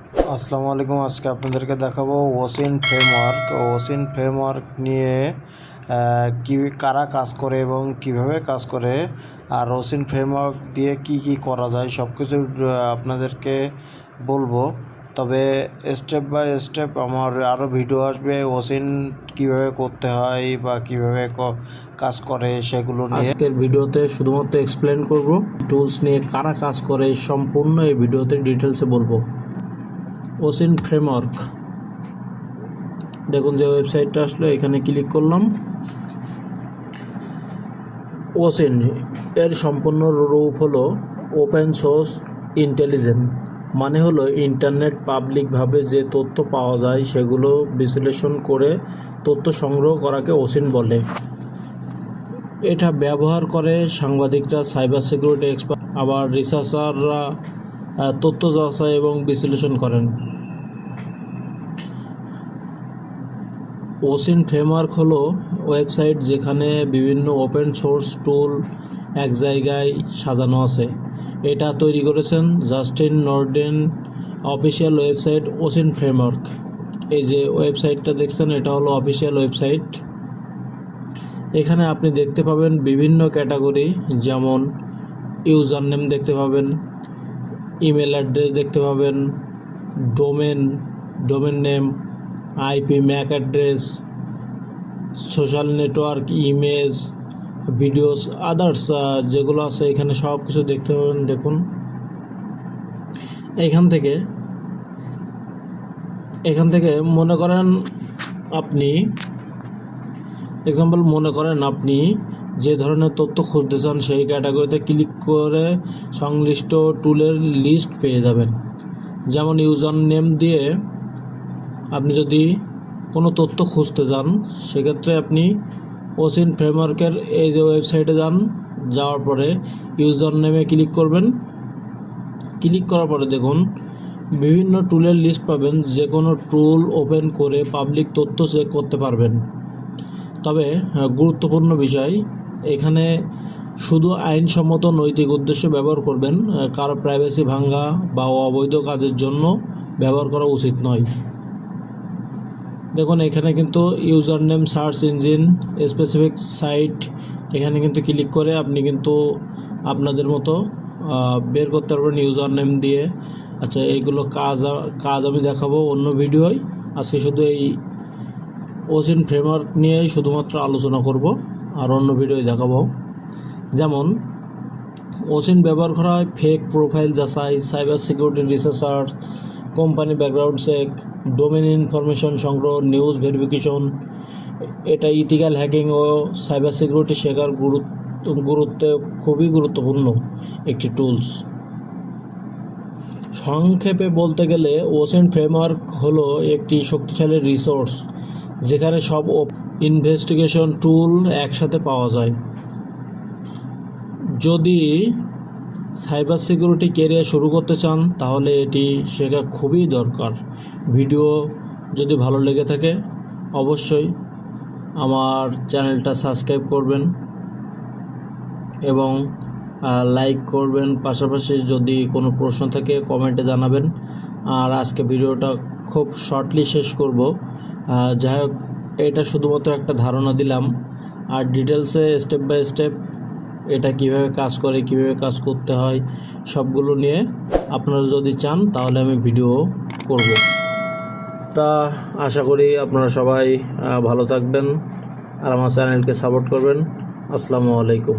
আসসালামু আলাইকুম। আজকে আপনাদেরকে দেখাবো ওসিন ফ্রেমওয়ার্ক। ওসিন ফ্রেমওয়ার্ক নিয়ে কারা কাজ করে এবং কিভাবে কাজ করে, আর ওসিন ফ্রেমওয়ার্ক দিয়ে কি করা যায় সব কিছু আপনাদেরকে বলবো। তবে স্টেপ বাই স্টেপ আমার আরও ভিডিও আসবে ওসিন কিভাবে করতে হয় বা কিভাবে কাজ করে সেগুলো নিয়ে। আজকের ভিডিওতে শুধুমাত্র এক্সপ্লেন করব, টুলস নিয়ে কারা কাজ করে সম্পূর্ণ এই ভিডিওতে ডিটেলসে বলবো। ওসিন ফ্রেমওয়ার্ক, দেখুন যে ওয়েবসাইটটা আসলো, এখানে ক্লিক করলাম। ওসিন এর সম্পূর্ণ রূপ হলো ওপেন সোর্স ইন্টেলিজেন্স, মানে হলো ইন্টারনেট পাবলিকভাবে যে তথ্য পাওয়া যায় সেগুলো বিশ্লেষণ করে তথ্য সংগ্রহ করাকে ওসিন বলে। এটা ব্যবহার করে সাংবাদিকরা, সাইবার সিকিউরিটি এক্সপার্ট, আবার রিসার্চাররা তথ্য যাচাই এবং বিশ্লেষণ করেন। ওসিন ফ্রেমওয়ার্ক হলো ওয়েবসাইট যেখানে বিভিন্ন ওপেন সোর্স টুল এক জায়গায় সাজানো আছে। এটা তৈরি করেছেন Justin Norden. Official website ocean framework. এই যে ওয়েবসাইটটা দেখছেন, এটা হলো অফিসিয়াল ওয়েবসাইট। এখানে আপনি দেখতে পাবেন বিভিন্ন ক্যাটাগরি, যেমন ইউজার নেম দেখতে পাবেন, ইমেল অ্যাড্রেস দেখতে পাবেন, domain name, IP Mac address, social network, image, videos, others যেগুলো আছে এখানে সব কিছু দেখতে পাবেন। দেখুন এখান থেকে মনে করেন আপনি যে ধরনের তথ্য খুঁজতে চান সেই ক্যাটাগরিতে ক্লিক করে সংশ্লিষ্ট টুলের লিস্ট পেয়ে যাবেন। যেমন ইউজার নেম দিয়ে আপনি যদি কোনো তথ্য খুঁজতে যান, সেক্ষেত্রে আপনি ওসিন ফ্রেমওয়ার্কের এই যে ওয়েবসাইটে যাওয়ার পরে ইউজার নেমে ক্লিক করবেন। ক্লিক করার পরে দেখুন বিভিন্ন টুলের লিস্ট পাবেন। যে কোনো টুল ওপেন করে পাবলিক তথ্য চেক করতে পারবেন। তবে গুরুত্বপূর্ণ বিষয়, এখানে শুধু আইনসম্মত নৈতিক উদ্দেশ্যে ব্যবহার করবেন, কারো প্রাইভেসি ভাঙা বা অবৈধ কাজের জন্য ব্যবহার করা উচিত নয়। দেখুন এখানে কিন্তু user name, search engine, specific site, এখানে কিন্তু ক্লিক করে আপনি কিন্তু আপনাদের মতো বের করতে পারবেন ইউজার নেম দিয়ে। আচ্ছা, এইগুলো কাজ আমি দেখাবো অন্য ভিডিওয়। আজকে শুধু এই ওসিন ফ্রেমওয়ার্ক নিয়েই শুধুমাত্র আলোচনা করব, আর অন্য ভিডিওয় দেখাবো। যেমন ওসিন ব্যবহার করা হয় ফেক প্রোফাইল যাচাই, cyber security research, company background check, domain information সংগ্রহ, নিউজ ভেরিফিকেশন। এটা ইথিক্যাল হ্যাকিং ও সাইবার সিকিউরিটি শেখার খুবই গুরুত্বপূর্ণ একটি টুলস। সংক্ষেপে বলতে গেলে ওসিন ফ্রেমওয়ার্ক হলো একটি শক্তিশালী রিসোর্স যেখানে সব ইনভেস্টিগেশন টুল একসাথে পাওয়া যায়। যদি সাইবার সিকিউরিটি ক্যারিয়ার শুরু করতে চান তাহলে এটি শেখা খুবই দরকার। ভিডিও যদি ভালো লেগে থাকে অবশ্যই আমার চ্যানেলটা সাবস্ক্রাইব করবেন এবং লাইক করবেন। পাশাপাশি যদি কোনো প্রশ্ন থাকে কমেন্টে জানাবেন। আর আজকে ভিডিওটা খুব শর্টলি শেষ করব। যাই হোক, এটা শুধুমাত্র একটা ধারণা দিলাম, আর ডিটেলসে স্টেপ বাই স্টেপ এটা কিভাবে কাজ করে, কিভাবে কাজ করতে হয় সবগুলো নিয়ে আপনারা যদি চান তাহলে আমি ভিডিও করব। তা আশা করি আপনারা সবাই ভালো থাকবেন আর আমার চ্যানেলকে সাপোর্ট করবেন। আসসালামু আলাইকুম।